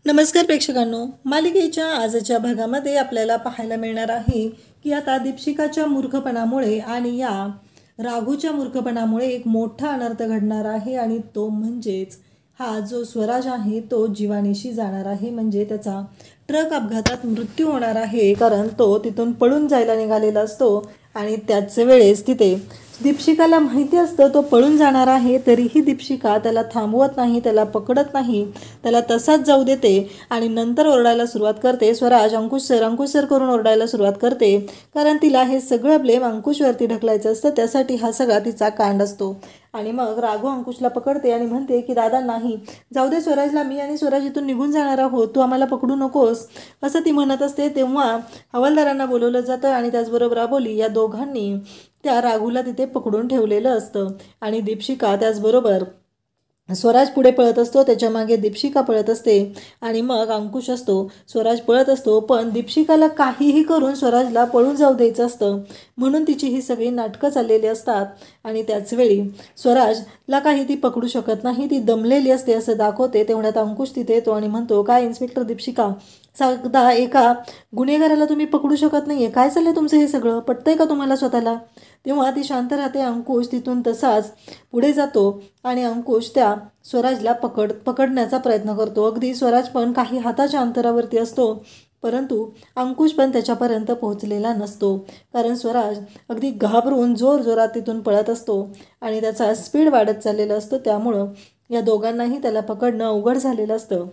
नमस्कार प्रेक्षकांनो, मालिकेच्या आजच्या भागामध्ये आपल्याला पाहायला मिळणार आहे की आता दीपशिकाच्या मूर्खपणामुळे आणि या राघूच्या मूर्खपणामुळे एक मोठा अनर्थ घडणार आहे आणि तो म्हणजेच हा जो स्वराज आहे तो जीवानीशी जाणार आहे, म्हणजे त्याचा ट्रक अपघातात मृत्यू होणार आहे. कारण तो तिथून पळून जायला निघालेला असतो आणि त्याच वेळेस तिथे दीपशिकाला माहिती असतं तो पळून जाणार आहे, तरीही दीपशिका त्याला थांबवत नाही, त्याला पकडत नाही, त्याला तसाच जाऊ देते आणि नंतर ओरडायला सुरुवात करते. स्वराज अंकुश सर करून ओरडायला सुरुवात करते, कारण तिला हे सगळं ब्लेम अंकुशवरती ढकलायचं असतं. त्यासाठी हा सगळा तिचा कांड असतो. आणि मग राघू अंकुशला पकडते आणि म्हणते की दादा नाही, जाऊ दे स्वराजला, मी आणि स्वराज इथून निघून जाणार आहोत, तू आम्हाला पकडू नकोस असं ती म्हणत असते. तेव्हा हवालदारांना बोलवलं जातं आणि त्याचबरोबर अबोली या दोघांनी त्या राघूला तिथे पकडून ठेवलेलं असतं. आणि दीपशिका त्याचबरोबर स्वराज पुढे पळत असतो, त्याच्या मागे दीपशिका पळत असते आणि मग अंकुश असतो. स्वराज पळत असतो, पण दीपशिकाला काहीही करून स्वराजला पळून जाऊ द्यायचं असतं, म्हणून तिची ही सगळी नाटकं चाललेली असतात. आणि त्याचवेळी स्वराजला काही ती पकडू शकत नाही, ती दमलेली असते असं दाखवते. तेवढ्यात अंकुश तिथे येतो आणि म्हणतो, काय इन्स्पेक्टर दीपशिका, साधा एका गुन्हेगाराला तुम्ही पकडू शकत नाहीये, काय चाललंय तुमचं हे सगळं, पटतंय का तुम्हाला स्वतःला? तेव्हा ती शांत राहते. अंकुश तिथून तसाच पुढे जातो आणि अंकुश त्या स्वराजला पकडण्याचा प्रयत्न करतो. अगदी स्वराज पण काही हाताच्या अंतरावरती असतो, परंतु अंकुश पण त्याच्यापर्यंत पोहोचलेला नसतो, कारण स्वराज अगदी घाबरून जोरात तिथून पळत असतो आणि त्याचा स्पीड वाढत चाललेला असतो. त्यामुळं या दोघांनाही त्याला पकडणं अवघड झालेलं असतं.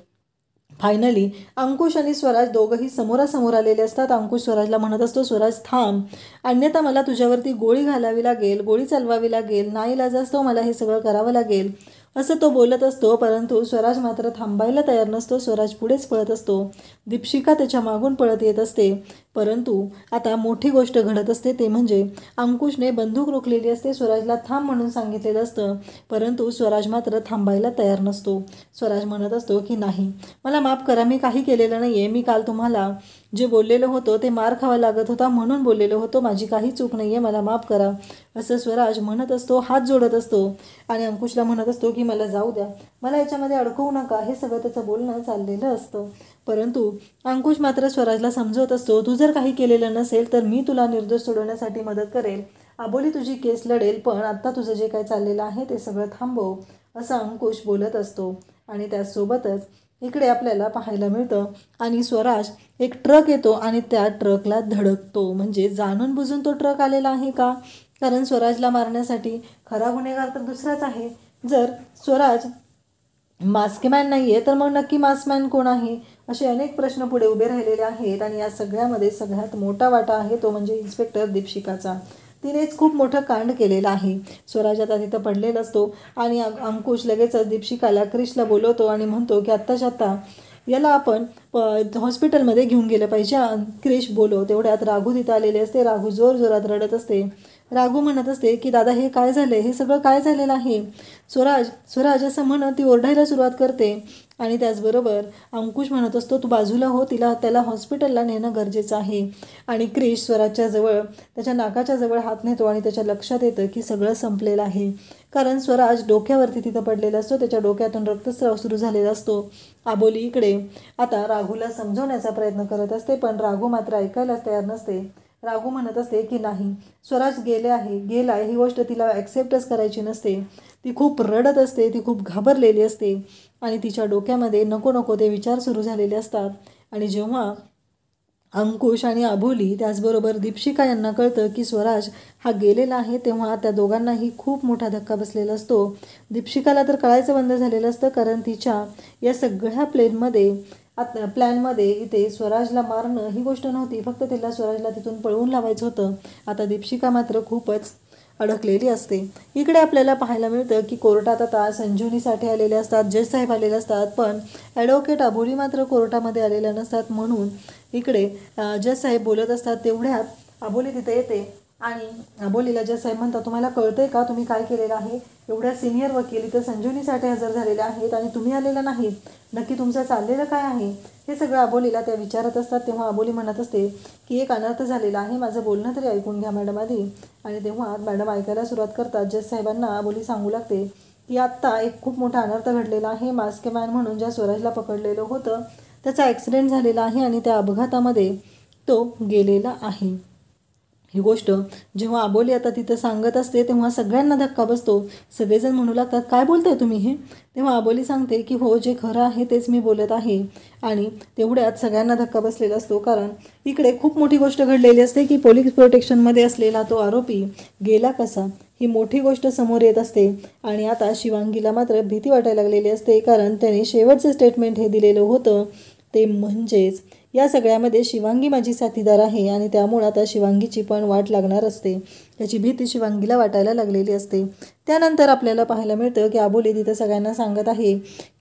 फायनली अंकुश आणि स्वराज दोघंही समोरासमोर आलेले असतात. अंकुश स्वराजला म्हणत असतो, स्वराज थांब, अन्यथा मला तुझ्यावरती गोळी घालावी लागेल, गोळी चालवावी लागेल, नाईलाजास्तव मला हे सगळं करावं लागेल असं तो बोलत असतो. परंतु स्वराज मात्र थांबायला तयार नसतो. स्वराज पुढेच पळत असतो, दीपशिका त्याच्या मागून पळत येत असते. परंतु आता मोठी गोष्ट घडत असते, ते म्हणजे अंकुशने बंदूक रोखलेली असते, स्वराजला थांब म्हणून सांगितलेलं असतं, परंतु स्वराज मात्र थांबायला तयार नसतो. स्वराज म्हणत असतो की नाही, मला माफ करा, मी काही केलेलं नाही आहे, मी काल तुम्हाला जे बोललेलं होतं ते मार खावा लागत होता म्हणून बोललेलं होतं, माझी काही चूक नाही आहे, मला माफ करा असं स्वराज म्हणत असतो, हात जोडत असतो आणि अंकुशला म्हणत असतो की मला जाऊ द्या, मला याच्यामध्ये अडकवू नका, हे सगळं त्याचं बोलणं चाललेलं असतं. परंतु अंकुश मात्र स्वराजला समजवत असतो, तू जर काही केलेलं नसेल तर मी तुला निर्दोष सोडवण्यासाठी मदत करेल, अबोली तुझी केस लढेल, पण आत्ता तुझं जे काही चाललेलं आहे ते सगळं थांबव असं अंकुश बोलत असतो. आणि त्याचसोबतच इकडे आपल्याला पाहायला मिळतं आणि स्वराज एक ट्रक येतो आणि त्या ट्रकला धडकतो. म्हणजे जाणून बुजून तो ट्रक आलेला आहे का? कारण स्वराजला मारण्यासाठी खरा गुन्हेगार तर दुसराच आहे. जर स्वराज मास्कमॅन नाही आहे तर मग नक्की मास्कमॅन कोण आहे, असे अनेक प्रश्न पुढे उभे राहिलेले आहेत. आणि या सगळ्यामध्ये सगळ्यात मोठा वाटा आहे तो म्हणजे इन्स्पेक्टर दीपशिकाचा. तिनेच खूप मोठं कांड केलेलं आहे. स्वराज आता तिथं पडलेला असतो आणि अंकुश लगेचच दीपशिकाला क्रिशला बोलवतो आणि म्हणतो की आत्ताच्या आत्ता याला आपण हॉस्पिटलमध्ये घेऊन गेलं पाहिजे. क्रिश बोलो. तेवढ्यात राघू तिथं आलेले असते. राघू जोरात रडत असते. राघू म्हणत असते की दादा हे काय झालं, हे सगळं काय झालेलं आहे, स्वराज असं म्हणत ती ओरडायला सुरुवात करते. आणि त्याचबरोबर अंकुश म्हणत असतो, तू बाजूला हो, त्याला हॉस्पिटलला नेणं गरजेचं आहे. आणि क्रिश स्वराजच्या जवळ त्याच्या नाकाच्या जवळ हात नेतो आणि त्याच्या लक्षात येतं की सगळं संपलेलं आहे. कारण स्वराज डोक्यावरती तिथं पडलेला असतो, त्याच्या डोक्यातून रक्तस्राव सुरू झालेला असतो. आबोली इकडे आता राघूला समजवण्याचा प्रयत्न करत असते, पण राघू मात्र ऐकायलाच तयार नसते. राघू म्हणत असते की नाही, स्वराज गेला आहे ही गोष्ट तिला ॲक्सेप्टच करायची नसते. ती खूप रडत असते, ती खूप घाबरलेली असते आणि तिच्या डोक्यामध्ये नको ते विचार सुरू झालेले असतात. आणि जेव्हा अंकुश आणि अबोली त्याचबरोबर दीपशिका यांना कळतं की स्वराज हा गेलेला आहे, तेव्हा त्या दोघांनाही खूप मोठा धक्का बसलेला असतो. दीपशिकाला तर कळायचं बंद झालेलं असतं, कारण तिच्या या सगळ्या प्लॅनमध्ये इथे स्वराजला मारणं ही गोष्ट नव्हती, फक्त तिला स्वराजला तिथून पळवून लावायचं होतं. आता दीपशिका मात्र खूपच अडकलेली असते. इकडे आपल्याला पाहायला मिळतं की कोर्टात आता संजीवनीसाठी आलेले असतात, जज साहेब आलेले असतात, पण ॲडव्होकेट अबोली मात्र कोर्टामध्ये आलेल्या नसतात. म्हणून इकडे जज साहेब बोलत असतात. तेवढ्यात अबोली तिथे येते आणि अबोलीला जज साहेब म्हणतात, तुम्हाला कळतंय का तुम्ही काय केलेलं आहे? एवढ्या सिनियर वकील इथं संजीवनीसाठी हजर झालेले आहेत आणि तुम्ही आलेला नाहीत, नक्की तुमचं चाललेलं काय आहे? हे सगळं अबोलीला त्या विचारत असतात. तेव्हा अबोली म्हणत असते की एक अनर्थ झालेला आहे, माझं बोलणं तरी ऐकून घ्या मॅडम आधी. आणि तेव्हा मॅडम ऐकायला सुरुवात करतात. जज साहेबांना अबोली सांगू लागते की आत्ता एक खूप मोठा अनर्थ घडलेला आहे. मास्कमॅन म्हणून ज्या स्वराजला पकडलेलं होतं त्याचा ॲक्सिडेंट झालेला आहे आणि त्या अपघातामध्ये तो गेलेला आहे. ही गोष्ट जेव्हा अबोली आता तिथं सांगत असते तेव्हा सगळ्यांना धक्का बसतो. सगळेजण म्हणू लागतात, काय बोलताय तुम्ही हे? तेव्हा अबोली सांगते की हो, जे खरं आहे तेच मी बोलत आहे. आणि तेवढ्यात सगळ्यांना धक्का बसलेला असतो, कारण इकडे खूप मोठी गोष्ट घडलेली असते की पोलीस प्रोटेक्शनमध्ये असलेला तो आरोपी गेला कसा, ही मोठी गोष्ट समोर येत असते. आणि आता शिवांगीला मात्र भीती वाटायला लागलेली असते, कारण त्याने शेवटचं स्टेटमेंट हे दिलेलं होतं, ते म्हणजेच या सगळ्यामध्ये शिवांगी माझी साथीदार आहे आणि त्यामुळे आता शिवांगीची पण वाट लागणार असते. त्याची भीती शिवांगीला वाटायला लागलेली असते. त्यानंतर आपल्याला पाहायला मिळतं की अबोली तिथं सगळ्यांना सांगत आहे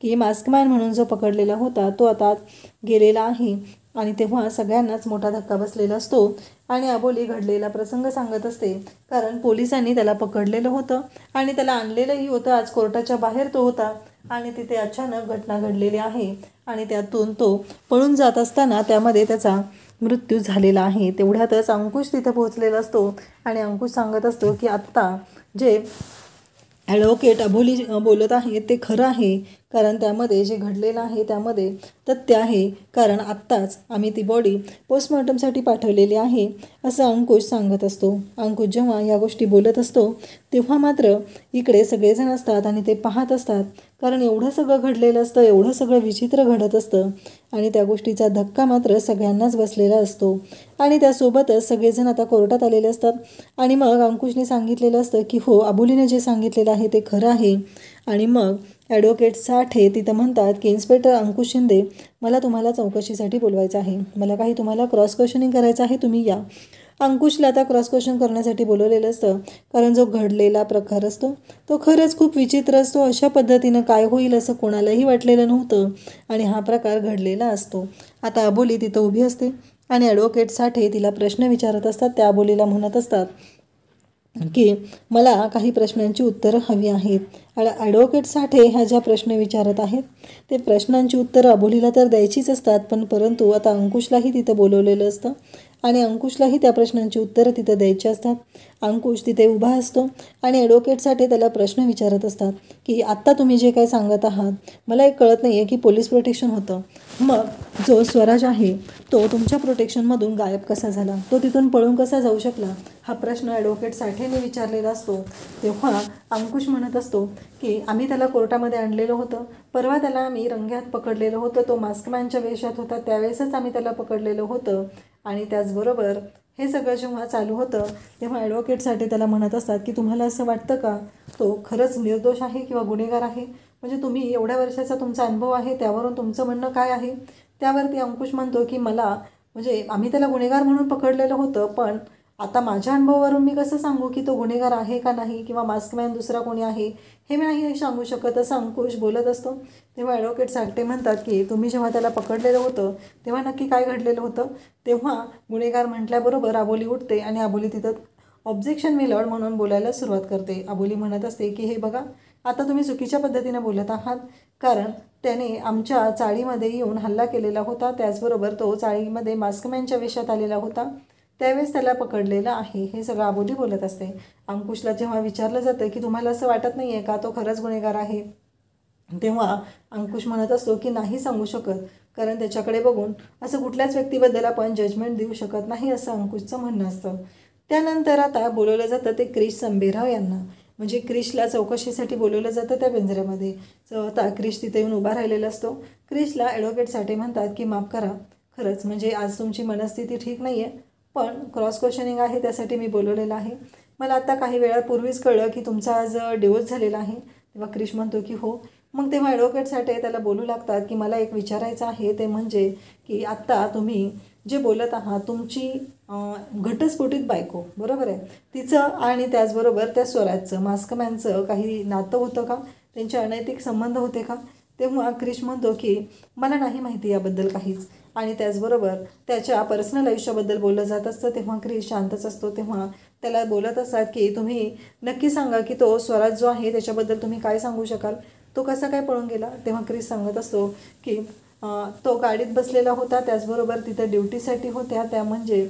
की मास्कमॅन म्हणून जो पकडलेला होता तो आता गेलेला आहे. आणि तेव्हा सगळ्यांनाच मोठा धक्का बसलेला असतो आणि अबोली घडलेला प्रसंग सांगत असते, कारण पोलिसांनी त्याला पकडलेलं होतं आणि त्याला आणलेलंही होतं. आज कोर्टाच्या बाहेर तो होता आणि तिथे अचानक घटना घडलेली आहे आणि त्यातून तो पळून जात असताना त्यामध्ये त्याचा मृत्यू झालेला आहे. तेवढ्यातच अंकुश तिथे पोहोचलेला असतो आणि अंकुश सांगत असतो की आत्ता जे ॲडव्होकेट अबोली बोलत आहे ते खरं आहे, कारण त्यामध्ये जे घडलेलं आहे त्यामध्ये तथ्य आहे, कारण आत्ताच आम्ही ती बॉडी पोस्टमॉर्टमसाठी पाठवलेली आहे असं अंकुश सांगत असतो. अंकुश जेव्हा या गोष्टी बोलत असतो तेव्हा मात्र इकडे सगळेजण असतात आणि ते पाहत असतात, कारण एवढं सगळं घडलेलं असतं, एवढं सगळं विचित्र घडत असतं आणि त्या गोष्टीचा धक्का मात्र सगळ्यांनाच बसलेला असतो. आणि त्यासोबतच सगळेजण आता कोर्टात आलेले असतात आणि मग अंकुशने सांगितलेलं असतं की हो, अबोलीने जे सांगितलेलं आहे ते खरं आहे. आणि मग ॲडव्होकेट साठे तिथं म्हणतात की इन्स्पेक्टर अंकुश शिंदे, मला तुम्हाला चौकशीसाठी बोलवायचं आहे, मला काही तुम्हाला क्रॉस क्वेश्चनिंग करायचं आहे, तुम्ही या. अंकुशला आता क्रॉस क्वेश्चन करण्यासाठी बोलवलेलं असतं, कारण जो घडलेला प्रकार असतो तो खरंच खूप विचित्र असतो. अशा पद्धतीनं काय होईल असं कोणालाही वाटलेलं नव्हतं आणि हा प्रकार घडलेला असतो. आता अबोली तिथं उभी असते आणि ॲडव्होकेट साठे तिला प्रश्न विचारत असतात. त्या अबोलीला म्हणत असतात की मला काही प्रश्नांची उत्तरं हवी आहेत. ॲडव्होकेट साठे ह्या ज्या प्रश्न विचारत आहेत ते प्रश्नांची उत्तरं अबोलीला तर द्यायचीच असतात, पण परंतु आता अंकुशलाही तिथं बोलवलेलं असतं आणि अंकुशलाही त्या प्रश्नांची उत्तरं तिथं द्यायची असतात. अंकुश तिथे उभा असतो आणि ॲडव्होकेट साठे त्याला प्रश्न विचारत असतात की आत्ता तुम्ही जे काय सांगत आहात मला एक कळत नाही आहे की पोलीस प्रोटेक्शन होतं, मग जो स्वराज आहे तो तुमच्या प्रोटेक्शनमधून गायब कसा झाला, तो तिथून पळून कसा जाऊ शकला, हा प्रश्न ॲडव्होकेट साठेने विचारलेला असतो. तेव्हा अंकुश म्हणत असतो की आम्ही त्याला कोर्टामध्ये आणलेलं होतं, परवा त्याला आम्ही रंग्यात पकडलेलं होतं, तो मास्कमॅनच्या वेशात होता त्यावेळेसच आम्ही त्याला पकडलेलं होतं. आणि त्याचबरोबर हे सगळं जेव्हा चालू होतं तेव्हा ॲडव्होकेटसाठी त्याला म्हणत असतात की तुम्हाला असं वाटतं का तो खरंच निर्दोष आहे किंवा गुन्हेगार आहे, म्हणजे तुम्ही एवढ्या वर्षाचा तुमचा अनुभव आहे त्यावरून तुमचं म्हणणं काय आहे. त्यावरती अंकुश म्हणतो की मला म्हणजे आम्ही त्याला गुन्हेगार म्हणून पकडलेलं होतं, पण आता माझ्या अनुभवावरून मी कसं सांगू की तो गुन्हेगार आहे का नाही किंवा मास्कमॅन दुसरा कोणी आहे हे मी नाही सांगू शकत, असं अंकुश बोलत असतो. तेव्हा ॲडव्होकेट साठे म्हणतात की तुम्ही जेव्हा त्याला पकडलेलं होतं तेव्हा नक्की काय घडलेलं होतं. तेव्हा गुन्हेगार म्हटल्याबरोबर अबोली उठते आणि अबोली तिथं ऑब्जेक्शन मी लॉर्ड म्हणून बोलायला सुरुवात करते. अबोली म्हणत असते की हे बघा, आता तुम्ही चुकीच्या पद्धतीने बोलत आहात, कारण त्याने आमच्या चाळीमध्ये येऊन हल्ला केलेला होता, त्याचबरोबर तो चाळीमध्ये मास्कमॅनच्या वेशात आलेला होता, त्यावेळेस त्याला पकडलेलं आहे, हे सगळं अबोली बोलत असते. अंकुशला जेव्हा विचारलं जातं की तुम्हाला असं वाटत नाही आहे का तो खरंच गुन्हेगार आहे, तेव्हा अंकुश म्हणत असतो की नाही सांगू शकत, कारण त्याच्याकडे बघून असं कुठल्याच व्यक्तीबद्दल आपण जजमेंट देऊ शकत नाही, असं अंकुशचं म्हणणं असतं. त्यानंतर आता बोलवलं जातं ते क्रिश संभेराव यांना, म्हणजे क्रिशला चौकशीसाठी बोलवलं जातं त्या पिंजऱ्यामध्ये. आता क्रिश तिथे येऊन उभा राहिलेला असतो. क्रिशला ॲडव्होकेट साठे म्हणतात की माफ करा, खरंच म्हणजे आज तुमची मनस्थिती ठीक नाही आहे, पण क्रॉस क्वेश्चनिंग आहे त्यासाठी मी बोलवलेलं आहे. मला आता काही वेळापूर्वीच कळलं की तुमचा आज डिवोर्स झालेला आहे. तेव्हा क्रिश म्हणतो की हो. मग तेव्हा ॲडव्होकेट साठे त्याला बोलू लागतात की मला एक विचारायचं आहे, ते म्हणजे की आत्ता तुम्ही जे बोलत आहात तुमची घटस्फोटित बायको बरोबर आहे, तिचं आणि त्याचबरोबर त्या स्वराजचं मास्कमॅनचं काही नातं होतं का, त्यांचे अनैतिक संबंध होते का. तेव्हा क्रिश म्हणतो की मला नाही माहिती याबद्दल काहीच, आणि त्याचबरोबर त्याच्या पर्सनल आयुष्याबद्दल बोललं जात असतं. तेव्हा क्रिश शांतच असतो. तेव्हा त्याला बोलत असतात की तुम्ही नक्की सांगा की तो स्वराज जो आहे त्याच्याबद्दल तुम्ही काय सांगू शकाल, तो कसा काय पळून गेला. तेव्हा क्रिश सांगत असतो की तो गाडीत बसलेला होता, त्याचबरोबर तिथं ड्युटीसाठी होत्या त्या म्हणजे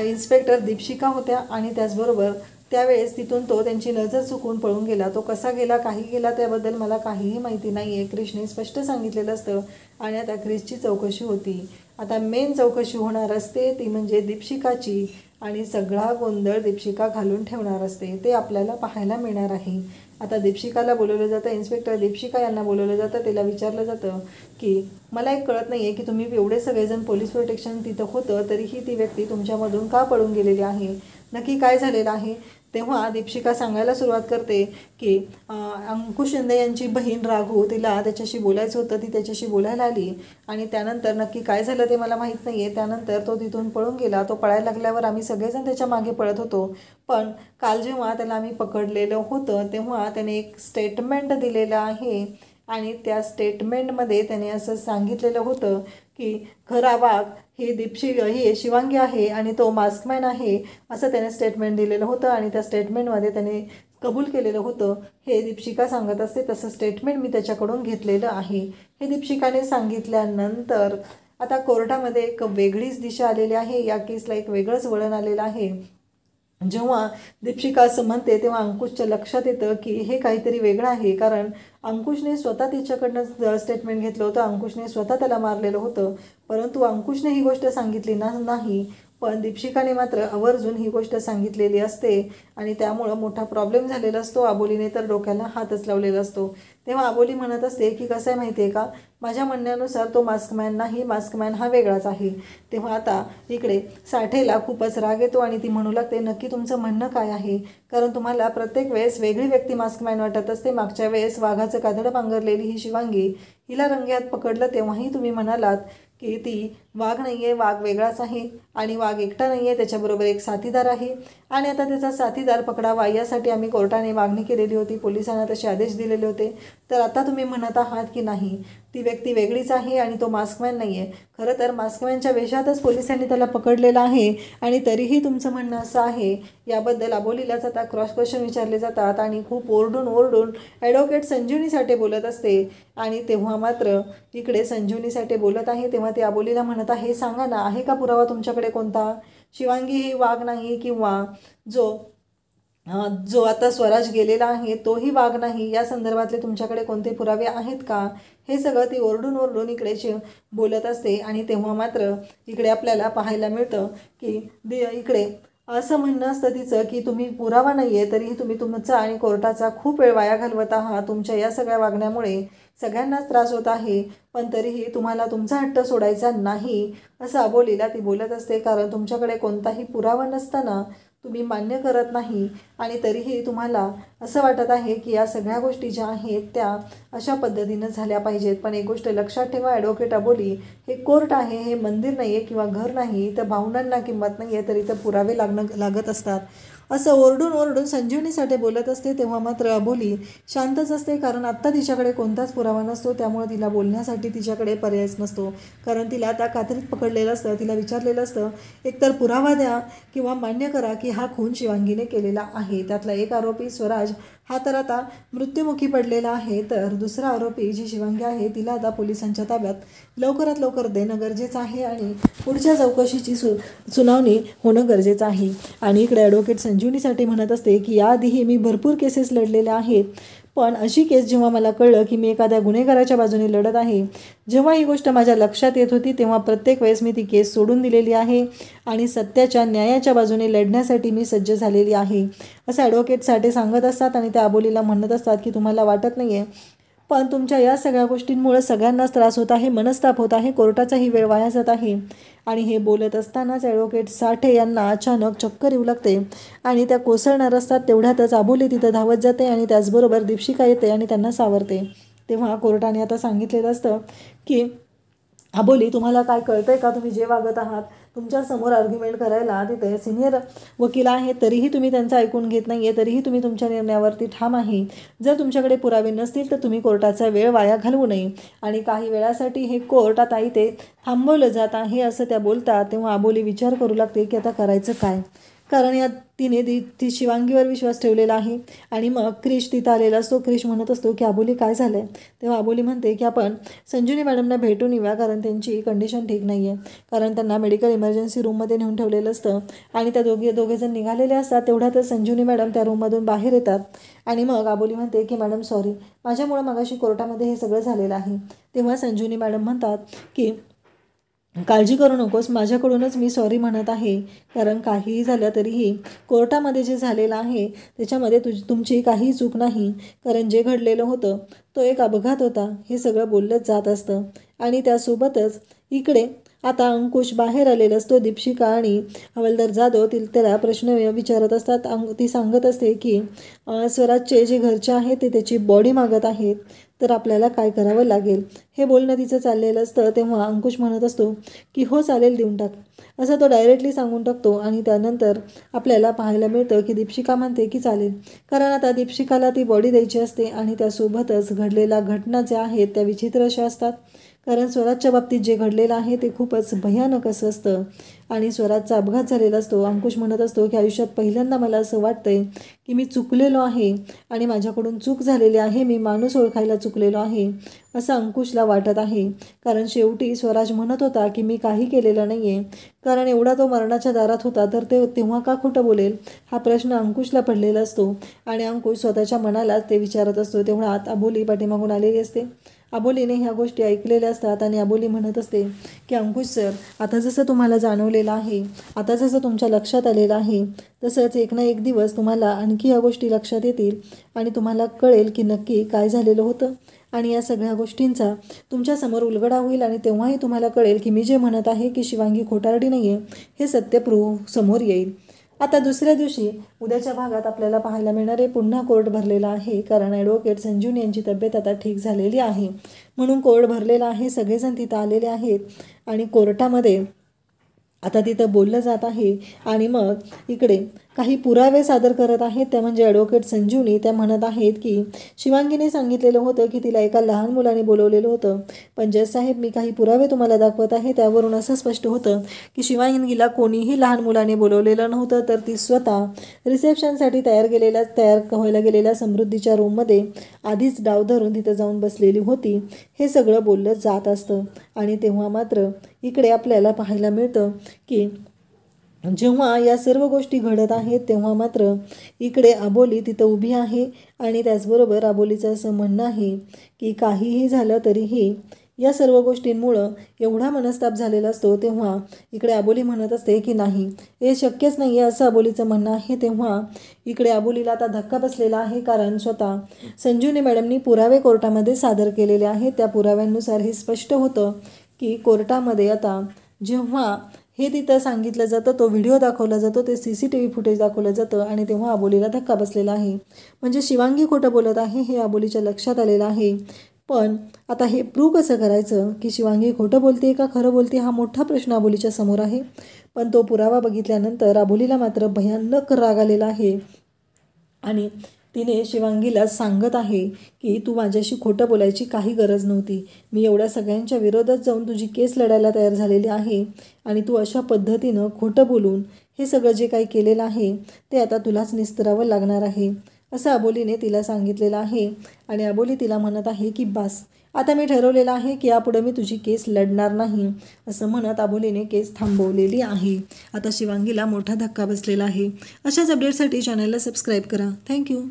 इन्स्पेक्टर दीपशिका होत्या आणि त्याचबरोबर त्यावेळेस तिथून तो त्यांची नजर चुकून पळून गेला. तो कसा गेला, काही गेला त्याबद्दल मला काहीही माहिती नाही आहे. क्रिशने स्पष्ट सांगितलेलं असतं आणि आता क्रिशची चौकशी होती. आता मेन चौकशी होणार असते ती म्हणजे दीपशिकाची आणि सगळा गोंधळ दीपशिका घालून ठेवणार असते ते आपल्याला पाहायला मिळणार आहे. आता दीपशिकाला बोलवलं जातं, इन्स्पेक्टर दीपशिका यांना बोलवलं जातं. तिला विचारलं जातं की मला एक कळत नाही आहे की तुम्ही एवढे सगळेजण पोलीस प्रोटेक्शन तिथं होतं तरीही ती व्यक्ती तुमच्यामधून का पळून गेलेली आहे, नक्की काय झालेलं आहे. तेव्हा दीपशिका सांगायला सुरुवात करते की अंकुश शिंदे यांची बहीण राघू, तिला त्याच्याशी बोलायचं होतं, ती त्याच्याशी बोलायला आली आणि त्यानंतर नक्की काय झालं ते मला माहीत नाही आहे. त्यानंतर तो तिथून पळून गेला. तो पळायला लागल्यावर आम्ही सगळेजण त्याच्या मागे पळत होतो. पण काल जेव्हा त्याला आम्ही पकडलेलं होतं तेव्हा त्याने एक स्टेटमेंट दिलेलं आहे आणि त्या स्टेटमेंटमध्ये त्याने असं सांगितलेलं होतं की खरा वाघ ही शिवांगी आहे आणि तो मास्कमॅन आहे, असं त्याने स्टेटमेंट दिलेलं होतं. आणि त्या स्टेटमेंटमध्ये त्याने कबूल केलेलं होतं. हे दीपशिका सांगत असते, तसं स्टेटमेंट मी त्याच्याकडून घेतलेलं आहे. हे दीपशिकाने सांगितल्यानंतर आता कोर्टामध्ये एक वेगळीच दिशा आलेली आहे. या केसला एक वेगळंच वळण आलेलं आहे. जेव्हा दीपशिका असं म्हणते तेव्हा अंकुशच्या लक्षात येतं की हे काहीतरी वेगळं आहे, कारण अंकुशने स्वतः तिच्याकडनं स्टेटमेंट घेतलं होतं, अंकुशने स्वतः त्याला मारलेलं होतं, परंतु अंकुशने ही गोष्ट सांगितली नाही. पण दीपशिकाने मात्र आवर्जून ही गोष्ट सांगितलेली असते आणि त्यामुळं मोठा प्रॉब्लेम झालेला असतो. अबोलीने तर डोक्याला हातच लावलेला असतो. तेव्हा अबोली म्हणत असते की कसं आहे माहिती आहे का, माझ्या म्हणण्यानुसार तो मास्कमॅन नाही, मास्कमॅन हा वेगळाच आहे. तेव्हा आता इकडे साठेला खूपच राग येतो आणि ती म्हणू लागते नक्की तुमचं म्हणणं काय आहे, कारण तुम्हाला प्रत्येक वेळेस वेगळी व्यक्ती मास्कमॅन वाटत असते. मागच्या वेळेस वाघाचं कातडं पांघरलेली ही शिवांगी, हिला रंगेहात पकडलं तेव्हाही तुम्ही म्हणालात की ती वाघ नाही आहे, वाघ वेगळाच आहे आणि वाघ एकटा नाही आहे, त्याच्याबरोबर एक साथीदार आहे आणि आता त्याचा साथीदार पकडावा यासाठी आम्ही कोर्टाने मागणी केलेली होती, पोलिसांना तसे आदेश दिलेले होते. तर आता तुम्ही म्हणत आहात की नाही, ती व्यक्ती वेगळीच आहे आणि तो मास्कमॅन नाही आहे. खरं तर मास्कमॅनच्या वेशातच पोलिसांनी त्याला पकडलेलं आहे आणि तरीही तुमचं म्हणणं असं आहे. याबद्दल अबोलीलाच आता क्रॉस क्वेश्चन विचारले जातात आणि खूप ओरडून ॲडव्होकेट संजीवनी साठे बोलत असते आणि तेव्हा मात्र इकडे संजीवनी साठे बोलत आहे तेव्हा ते अबोलीला म्हणत आहे सांगा ना, आहे का पुरावा तुमच्याकडे कोणता, शिवांगी ही वाघ नाही किंवा जो आता स्वराज गेलेला आहे तोही वाघ नाही, या संदर्भातले तुमच्याकडे कोणते पुरावे आहेत का. हे सगळं ती ओरडून इकडे बोलत असते आणि तेव्हा मात्र इकडे आपल्याला पाहायला मिळतं की इकडे असं म्हणणं असतं तिचं की तुम्ही पुरावा नाही आहे तरीही तुम्ही तुमचा आणि कोर्टाचा खूप वेळ वाया घालवत आहात. तुमच्या या सगळ्या वागण्यामुळे सगळ्यांनाच त्रास होत आहे, पण तरीही तुम्हाला तुमचा हट्ट सोडायचा नाही, असं अबोलीला ती बोलत असते. कारण तुमच्याकडे कोणताही पुरावा नसताना तुम्ही मान्य करत नाही आणि तरीही तुम्हाला असं वाटत आहे की या सगळ्या गोष्टी ज्या आहेत त्या अशा पद्धतीनं झाल्या पाहिजेत. पण एक गोष्ट लक्षात ठेवा ॲडव्होकेट अबोली, हे कोर्ट आहे, हे मंदिर नाही आहे किंवा घर नाही, तर भावनांना किंमत नाही आहे तरी तर पुरावे लागत असतात, असं ओरडून संजीवनीसाठी बोलत असते. तेव्हा मात्र अबोली शांतच असते, कारण आत्ता तिच्याकडे कोणताच पुरावा नसतो, त्यामुळे तिला बोलण्यासाठी तिच्याकडे पर्यायच नसतो. कारण तिला आता कात्रीत पकडलेलं असतं, तिला विचारलेलं असतं एकतर पुरावा द्या किंवा मान्य करा की हा खून शिवांगीने केलेला आहे. त्यातला एक आरोपी स्वराज हा तर आता मृत्युमुखी पडलेला आहे, तर दुसरा आरोपी जी शिवांगी आहे तिला आता पोलिसांच्या ताब्यात लवकरात लवकर देणं गरजेचं आहे आणि पुढच्या चौकशीची सुनावणी होणं गरजेचं आहे. आणि इकडे ॲडव्होकेट संजीवनीसाठी म्हणत असते की याआधीही मी भरपूर केसेस लढलेल्या आहेत, पण अशी केस जेव्हा मला कळलं की मी एखाद्या गुन्हेगाराच्या बाजूने लढत आहे, जेव्हा ही गोष्ट माझ्या लक्षात येत होती तेव्हा प्रत्येक वेळेस मी ती केस सोडून दिलेली आहे आणि सत्याच्या न्यायाच्या बाजूने लढण्यासाठी मी सज्ज झालेली आहे, असं ॲडव्होकेट साठे सांगत असतात. आणि त्या अबोलीला म्हणत असतात की तुम्हाला वाटत नाही आहे, पण तुमच्या या सगळ्या गोष्टींमुळे सगळ्यांनाच त्रास होत आहे, मनस्ताप होत आहे, कोर्टाचाही वेळ वाया जात आहे. आणि हे बोलत असतानाच ॲडव्होकेट साठे यांना अचानक चक्कर येऊ लागते आणि त्या कोसळणार असतात. तेवढ्यातच अबोली तिथं धावत जाते आणि त्याचबरोबर दीपशिका येते आणि त्यांना सावरते. तेव्हा कोर्टाने आता सांगितलेलं असतं की अबोली, तुम्हाला काय कळतंय का, तुम्ही जे वागत आहात, तुमच्यासमोर आर्ग्युमेंट करायला तिथे सिनियर वकील आहेत तरीही तुम्ही त्यांचं ऐकून घेत नाही आहे, तरीही तुम्ही तुमच्या निर्णयावरती ठाम आहे. जर तुमच्याकडे पुरावे नसतील तर तुम्ही कोर्टाचा वेळ वाया घालवू नये आणि काही वेळासाठी हे कोर्ट आता इथे थांबवलं जात आहे, असं त्या बोलतात. तेव्हा अबोली विचार करू लागते की आता करायचं काय, कारण या तिने ती शिवांगीवर विश्वास ठेवलेला आहे. आणि मग क्रिश तिथं आलेला असतो. क्रिश म्हणत असतो की अबोली काय झालं आहे. तेव्हा अबोली म्हणते की आपण संजीवनी मॅडमना भेटून येऊया, कारण त्यांची कंडिशन ठीक नाही आहे. कारण त्यांना मेडिकल इमर्जन्सी रूममध्ये नेऊन ठेवलेलं असतं आणि त्या दोघेजण निघालेले असतात. तेवढ्यातच संजीवनी मॅडम त्या रूममधून बाहेर येतात. आणि मग अबोली म्हणते की मॅडम सॉरी, माझ्यामुळं मगाशी कोर्टामध्ये हे सगळं झालेलं आहे. तेव्हा संजीवनी मॅडम म्हणतात की काळजी करू नकोस, माझ्याकडूनच मी सॉरी म्हणत आहे. कारण काहीही झालं तरीही कोर्टामध्ये जे झालेलं आहे त्याच्यामध्ये तुमची काहीही चूक नाही. कारण जे घडलेलं होतं तो एक अपघात होता, हे सगळं बोललंच जात असतं. आणि त्यासोबतच इकडे आता अंकुश बाहेर आलेला असतो. दीपशिका आणि हवालदार जाधव त्याला प्रश्न विचारत असतात. ती सांगत असते की स्वराजचे जे घरचे आहेत ते त्याची बॉडी मागत आहेत, तर आपल्याला काय करावं लागेल, हे बोलणं तिचं चाललेलं असतं. तेव्हा अंकुश म्हणत असतो की हो चालेल, देऊन टाक, असं तो डायरेक्टली सांगून टाकतो. आणि त्यानंतर आपल्याला पाहायला मिळतं की दीपशिका म्हणते की चालेल, कारण आता दीपशिकाला ती बॉडी द्यायची असते. आणि त्यासोबतच घडलेल्या घटना ज्या आहेत त्या विचित्र अशा असतात. कारण स्वराजच्या बाबतीत जे घडलेलं आहे ते खूपच भयानक असं असतं. आणि स्वराजचा अपघात झालेला असतो. अंकुश म्हणत असतो की आयुष्यात पहिल्यांदा मला असं वाटतंय की मी चुकलेलो आहे आणि माझ्याकडून चूक झालेली आहे, मी माणूस ओळखायला चुकलेलो आहे असं अंकुशला वाटत आहे. कारण शेवटी स्वराज म्हणत होता की मी काही केलेलं नाही आहे. कारण एवढा तो मरणाच्या दारात होता, तर तेव्हा का खोटं बोलेल, हा प्रश्न अंकुशला पडलेला असतो. आणि अंकुश स्वतःच्या मनालाच ते विचारत असतो. तेव्हा अबोली पाठीमागून आलेली असते. अबोलीने ह्या गोष्टी ऐकलेल्या असतात आणि अबोली म्हणत असते की अंकुश सर, आता जसं तुम्हाला जाणवलेलं आहे, आता जसं तुमच्या लक्षात आलेलं आहे, तसंच एक ना एक दिवस तुम्हाला आणखी या गोष्टी लक्षात येतील आणि तुम्हाला कळेल की नक्की काय झालेलं होतं. आणि या सगळ्या गोष्टींचा तुमच्यासमोर उलगडा होईल आणि तेव्हाही तुम्हाला कळेल की मी जे म्हणत आहे की शिवांगी खोटारडी नाही आहे, हे सत्य समोर येईल. आता दुसऱ्या दिवशी उद्याच्या भागात आपल्याला पाहायला मिळणारे पुन्हा कोर्ट भरलेला आहे. कारण ॲडव्होकेट संजीवनी यांची तब्येत आता ठीक झालेली आहे, म्हणून कोर्ट भरलेला आहे. सगळेजण तिथं आलेले आहेत आणि कोर्टामध्ये आता तिथं बोललं जात आहे. आणि मग इकडे काही पुरावे सादर करत आहेत. त्या म्हणजे ॲडव्होकेट संजीवनी त्या म्हणत आहेत की शिवांगीने सांगितलेलं होतं की तिला एका लहान मुलाने बोलवलेलं होतं. पण जज साहेब, मी काही पुरावे तुम्हाला दाखवत आहे, त्यावरून असं स्पष्ट होतं की शिवांगीला कोणीही लहान मुलाने बोलवलेलं नव्हतं, तर ती स्वतः रिसेप्शनसाठी तयार व्हायला गेलेल्या समृद्धीच्या रूममध्ये आधीच डाव धरून तिथं जाऊन बसलेली होती. हे सगळं बोललं जात असतं. आणि तेव्हा मात्र इकडे आपल्याला पाहायला मिळतं की जेव्हा या सर्व गोष्टी घडत आहेत तेव्हा मात्र इकडे अबोली तिथं उभी आहे. आणि त्याचबरोबर अबोलीचं असं म्हणणं आहे की काहीही झालं तरीही या सर्व गोष्टींमुळं एवढा मनस्ताप झालेला असतो. तेव्हा इकडे अबोली म्हणत असते की नाही, हे शक्यच नाही आहे, असं अबोलीचं म्हणणं आहे. तेव्हा इकडे अबोलीला आता धक्का बसलेला आहे. कारण स्वतः संजीवनी मॅडमनी पुरावे कोर्टामध्ये सादर केलेले आहेत. त्या पुराव्यांनुसार हे स्पष्ट होतं की कोर्टामध्ये आता जेव्हा हे तिथं सांगितलं जातं, तो व्हिडिओ दाखवला जातो, ते CCTV फुटेज दाखवलं जातं. आणि तेव्हा अबोलीला धक्का बसलेला आहे. म्हणजे शिवांगी खोटं बोलत आहे हे अबोलीच्या लक्षात आलेलं आहे. पण आता हे प्रूव्ह कसं करायचं की शिवांगी खोटं बोलते का खरं बोलते, हा मोठा प्रश्न अबोलीच्या समोर आहे. पण तो पुरावा बघितल्यानंतर अबोलीला मात्र भयानक राग आलेला आहे. आणि तिने शिवांगीला सांगत आहे की तू माझ्याशी खोटं बोलायची काही गरज नव्हती, मी एवढ्या सगळ्यांच्या विरोधात जाऊन तुझी केस लढायला तयार झालेली आहे आणि तू अशा पद्धतीनं खोटं बोलून हे सगळं जे काही केलेलं आहे ते आता तुलाच निस्तरावं लागणार आहे, असं अबोलीने तिला सांगितलेलं आहे. आणि अबोली तिला म्हणत आहे की बस, आता मी ठरवलेलं आहे की यापुढे मी तुझी केस लढणार नाही, असं म्हणत अबोलीने केस थांबवलेली आहे. आता शिवांगीला मोठा धक्का बसलेला आहे. अशाच अपडेटसाठी चॅनलला सबस्क्राईब करा. थँक्यू.